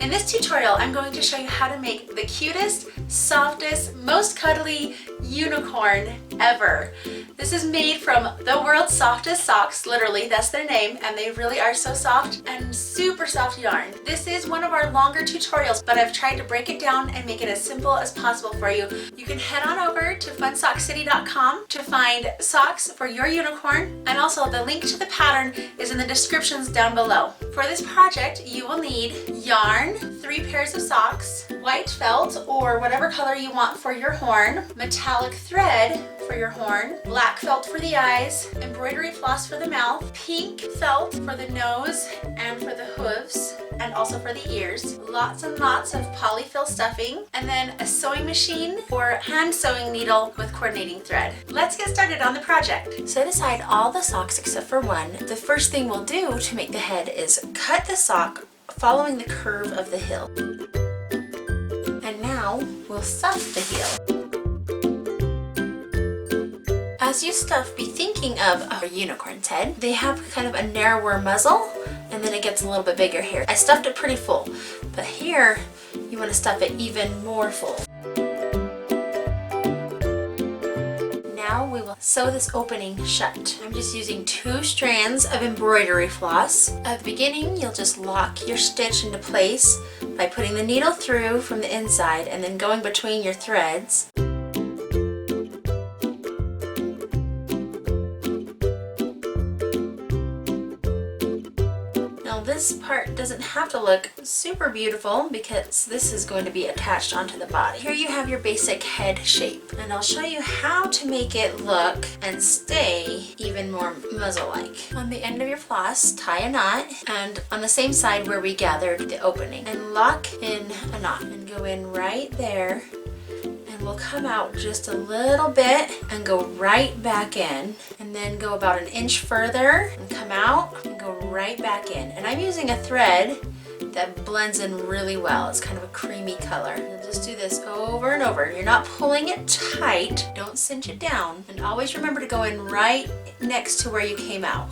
In this tutorial, I'm going to show you how to make the cutest, softest, most cuddly unicorn ever. This is made from the world's softest socks, literally, that's their name, and they really are so soft and super soft yarn. This is one of our longer tutorials, but I've tried to break it down and make it as simple as possible for you. You can head on over to funsockcity.com to find socks for your unicorn, and also the link to the pattern is in the descriptions down below. For this project, you will need yarn, 3 pairs of socks, white felt or whatever color you want for your horn, metallic thread for your horn, black felt for the eyes, embroidery floss for the mouth, pink felt for the nose and for the hooves, and also for the ears, lots and lots of polyfill stuffing, and then a sewing machine or hand sewing needle with coordinating thread. Let's get started on the project. Set aside all the socks except for one. The first thing we'll do to make the head is cut the sock following the curve of the heel. And now we'll stuff the heel. As you stuff, be thinking of a unicorn's head. They have kind of a narrower muzzle, and then it gets a little bit bigger here. I stuffed it pretty full, but here you want to stuff it even more full. Now we will sew this opening shut. I'm just using 2 strands of embroidery floss. At the beginning, you'll just lock your stitch into place by putting the needle through from the inside and then going between your threads. This part doesn't have to look super beautiful because this is going to be attached onto the body. Here you have your basic head shape, and I'll show you how to make it look and stay even more muzzle-like. On the end of your floss, tie a knot, and on the same side where we gathered the opening, and lock in a knot and go in right there. We'll come out just a little bit and go right back in, and then go about 1 inch further and come out and go right back in. And I'm using a thread that blends in really well. It's kind of a creamy color. You'll just do this over and over. You're not pulling it tight, don't cinch it down, and always remember to go in right next to where you came out.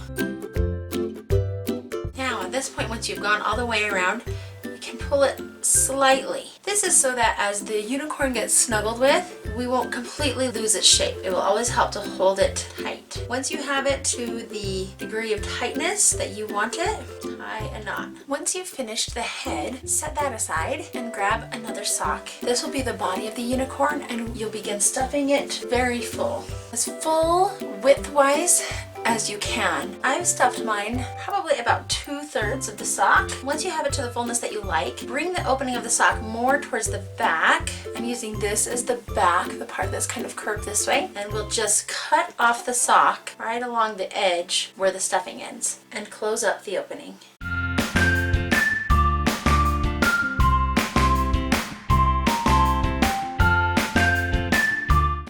Now at this point, once you've gone all the way around, you can pull it slightly. This is so that as the unicorn gets snuggled with, we won't completely lose its shape. It will always help to hold it tight. Once you have it to the degree of tightness that you want it, tie a knot. Once you've finished the head, set that aside and grab another sock. This will be the body of the unicorn, and you'll begin stuffing it very full. As full width-wise as you can. I've stuffed mine probably about 2/3 of the sock. Once you have it to the fullness that you like, bring the opening of the sock more towards the back. I'm using this as the back, the part that's kind of curved this way, and we'll just cut off the sock right along the edge where the stuffing ends and close up the opening.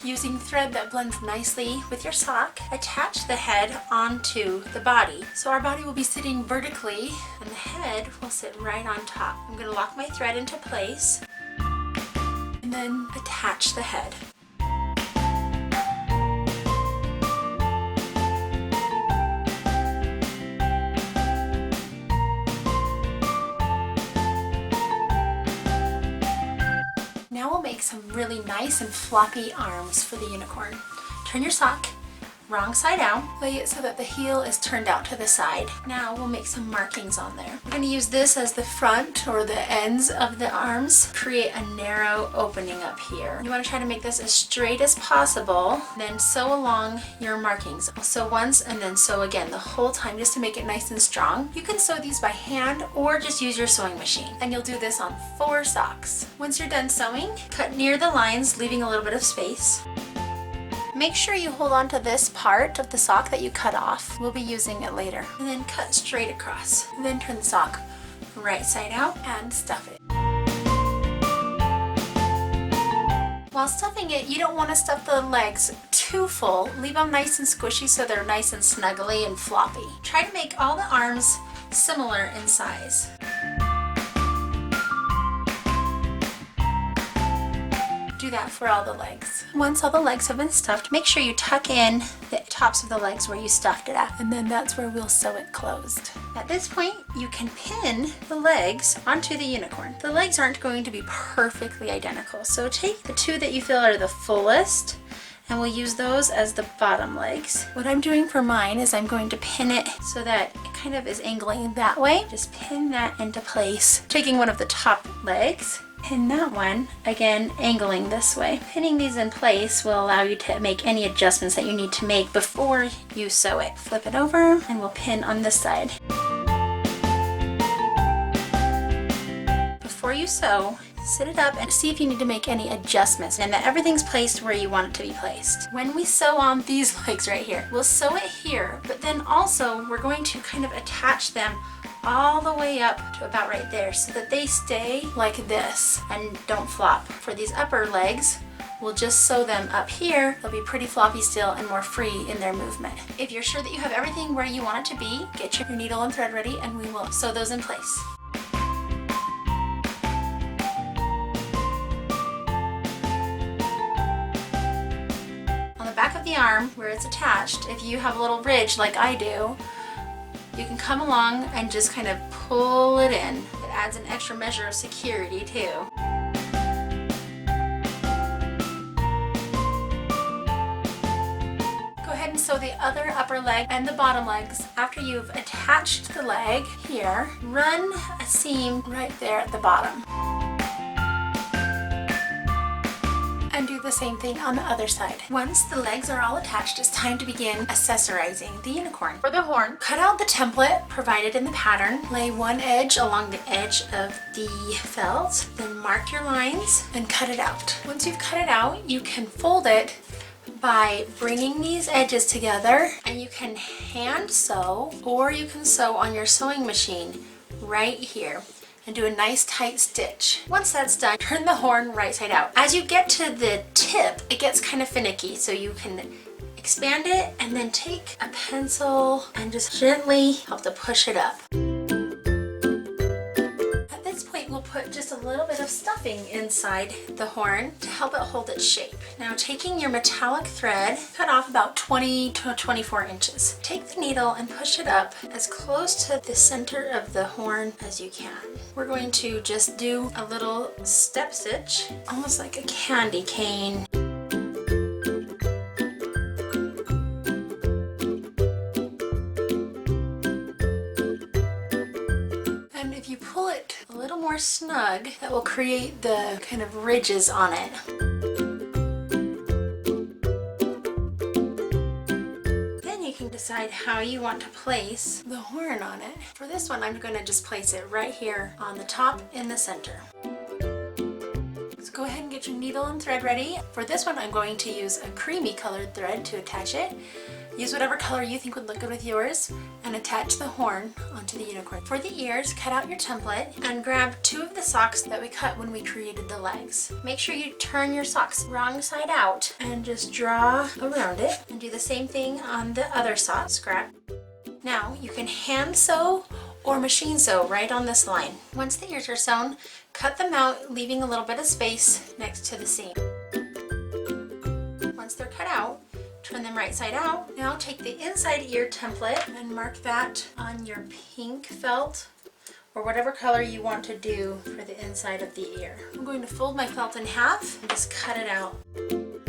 Using thread that blends nicely with your sock, attach the head onto the body. So our body will be sitting vertically and the head will sit right on top. I'm going to lock my thread into place and then attach the head. Now we'll make some really nice and floppy arms for the unicorn. Turn your sock wrong side out. Lay it so that the heel is turned out to the side. Now we'll make some markings on there. We're going to use this as the front or the ends of the arms. Create a narrow opening up here. You want to try to make this as straight as possible. Then sew along your markings. I'll sew once and then sew again the whole time just to make it nice and strong. You can sew these by hand or just use your sewing machine. And you'll do this on 4 socks. Once you're done sewing, cut near the lines, leaving a little bit of space. Make sure you hold on to this part of the sock that you cut off. We'll be using it later. And then cut straight across. And then turn the sock right side out and stuff it. While stuffing it, you don't want to stuff the legs too full. Leave them nice and squishy so they're nice and snuggly and floppy. Try to make all the arms similar in size. do that for all the legs. Once all the legs have been stuffed, make sure you tuck in the tops of the legs where you stuffed it at, and then that's where we'll sew it closed. At this point, you can pin the legs onto the unicorn. The legs aren't going to be perfectly identical, so take the two that you feel are the fullest, and we'll use those as the bottom legs. What I'm doing for mine is I'm going to pin it so that it kind of is angling that way. Just pin that into place. Taking one of the top legs, pin that one, again angling this way. Pinning these in place will allow you to make any adjustments that you need to make before you sew it. Flip it over and we'll pin on this side. Before you sew, sit it up and see if you need to make any adjustments and that everything's placed where you want it to be placed. When we sew on these legs right here, we'll sew it here, but then also we're going to kind of attach them all the way up to about right there so that they stay like this and don't flop. For these upper legs, we'll just sew them up here. They'll be pretty floppy still and more free in their movement. If you're sure that you have everything where you want it to be, get your needle and thread ready and we will sew those in place. Back of the arm where it's attached, if you have a little ridge like I do, you can come along and just kind of pull it in. It adds an extra measure of security too. Go ahead and sew the other upper leg and the bottom legs. After you've attached the leg here, run a seam right there at the bottom. And do the same thing on the other side. Once the legs are all attached, it's time to begin accessorizing the unicorn. For the horn, cut out the template provided in the pattern. Lay one edge along the edge of the felt, then mark your lines and cut it out. Once you've cut it out, you can fold it by bringing these edges together, and you can hand sew or you can sew on your sewing machine right here and do a nice tight stitch. Once that's done, turn the horn right side out. As you get to the tip, it gets kind of finicky, so you can expand it and then take a pencil and just gently help to push it up. At this point, we'll put just a little bit of stuffing inside the horn to help it hold its shape. Now, taking your metallic thread, cut off about 20 to 24 inches. Take the needle and push it up as close to the center of the horn as you can. We're going to just do a little step stitch, almost like a candy cane. And if you pull it a little more snug, that will create the kind of ridges on it. Decide how you want to place the horn on it. For this one, I'm going to just place it right here on the top in the center. So go ahead and get your needle and thread ready. For this one, I'm going to use a creamy colored thread to attach it. Use whatever color you think would look good with yours and attach the horn onto the unicorn. For the ears, cut out your template and grab two of the socks that we cut when we created the legs. Make sure you turn your socks wrong side out and just draw around it and do the same thing on the other sock. Scrap. Now you can hand sew or machine sew right on this line. Once the ears are sewn, cut them out, leaving a little bit of space next to the seam. Once they're cut out, turn them right side out. Now take the inside ear template and mark that on your pink felt or whatever color you want to do for the inside of the ear. I'm going to fold my felt in half and just cut it out. And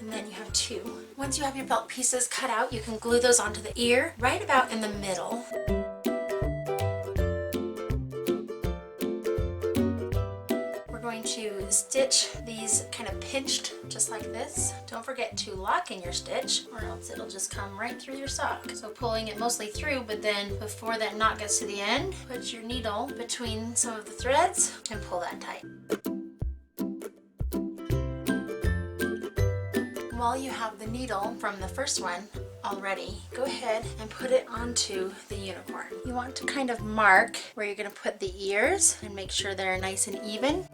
then you have two. Once you have your felt pieces cut out, you can glue those onto the ear right about in the middle. To stitch these kind of pinched just like this. Don't forget to lock in your stitch or else it'll just come right through your sock. So pulling it mostly through, but then before that knot gets to the end, put your needle between some of the threads and pull that tight. While you have the needle from the first one already, go ahead and put it onto the unicorn. You want to kind of mark where you're going to put the ears and make sure they're nice and even.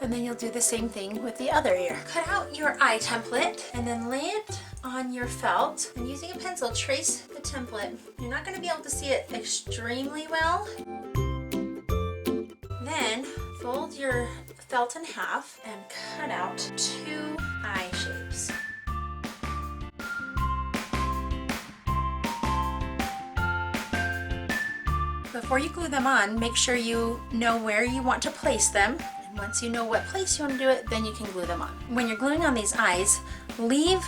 And then you'll do the same thing with the other ear. Cut out your eye template and then lay it on your felt, and using a pencil trace the the template. You're not going to be able to see it extremely well. Then fold your felt in half and cut out 2 eye shapes. Before you glue them on, make sure you know where you want to place them. And once you know what place you want to do it, then you can glue them on. When you're gluing on these eyes, leave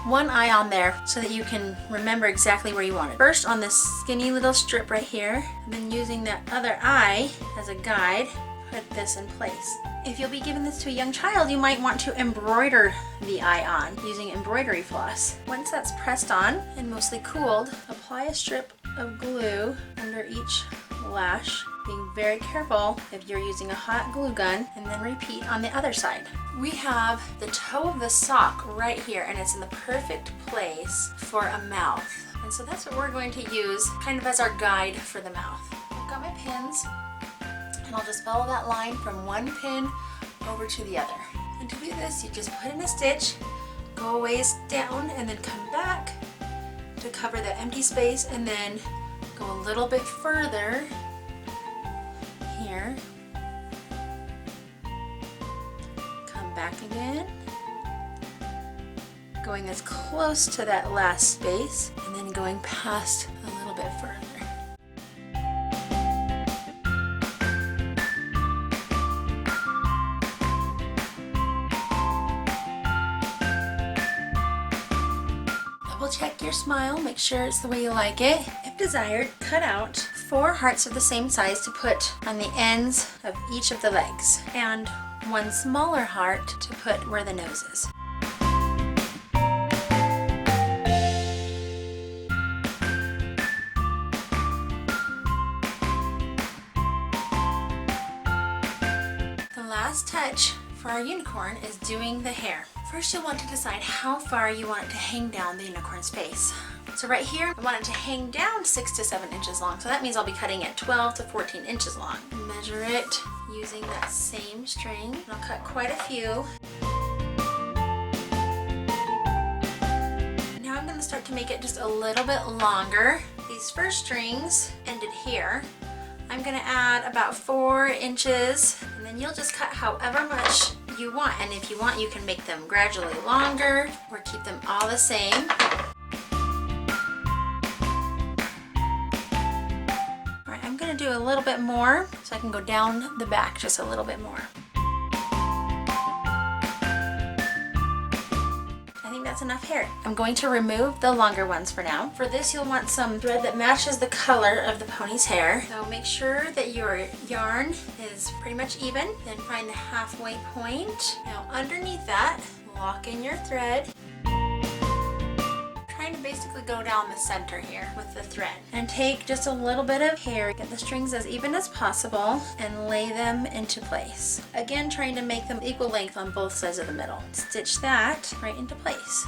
one eye on there so that you can remember exactly where you want it. First on this skinny little strip right here, and then using that other eye as a guide, put this in place. If you'll be giving this to a young child, you might want to embroider the eye on using embroidery floss. Once that's pressed on and mostly cooled, apply a strip of glue under each lash, being very careful if you're using a hot glue gun, and then repeat on the other side. We have the toe of the sock right here, and it's in the perfect place for a mouth. And so that's what we're going to use kind of as our guide for the mouth. I've got my pins, and I'll just follow that line from one pin over to the other. And to do this, you just put in a stitch, go a ways down, and then come back to cover the empty space, and then go a little bit further here. Come back again, going as close to that last space, and then going past a little bit further. Check your smile, make sure it's the way you like it. If desired, cut out 4 hearts of the same size to put on the ends of each of the legs, and 1 smaller heart to put where the nose is. The last touch for our unicorn is doing the hair. First, you'll want to decide how far you want it to hang down the unicorn's face. So right here, I want it to hang down 6 to 7 inches long. So that means I'll be cutting it 12 to 14 inches long. Measure it using that same string. And I'll cut quite a few. Now I'm going to start to make it just a little bit longer. These first strings ended here. I'm going to add about 4 inches, and then you'll just cut however much you want. And if you want, you can make them gradually longer or keep them all the same. All right, I'm going to do a little bit more so I can go down the back just a little bit more. I think that's enough hair. I'm going to remove the longer ones for now. For this, you'll want some thread that matches the color of the pony's hair. So make sure that your yarn is pretty much even, then find the halfway point. Now underneath that, lock in your thread. Trying to basically go down the center here with the thread. And take just a little bit of hair, get the strings as even as possible, and lay them into place. Again, trying to make them equal length on both sides of the middle. Stitch that right into place.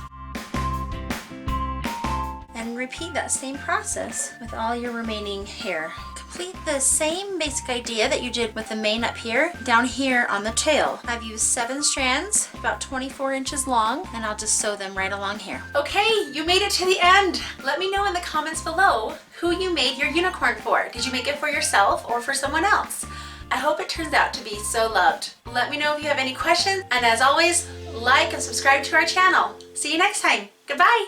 And repeat that same process with all your remaining hair. Complete the same basic idea that you did with the mane up here, down here on the tail. I've used 7 strands, about 24 inches long, and I'll just sew them right along here. Okay, you made it to the end. Let me know in the comments below who you made your unicorn for. Did you make it for yourself or for someone else? I hope it turns out to be so loved. Let me know if you have any questions, and as always, like and subscribe to our channel. See you next time. Goodbye.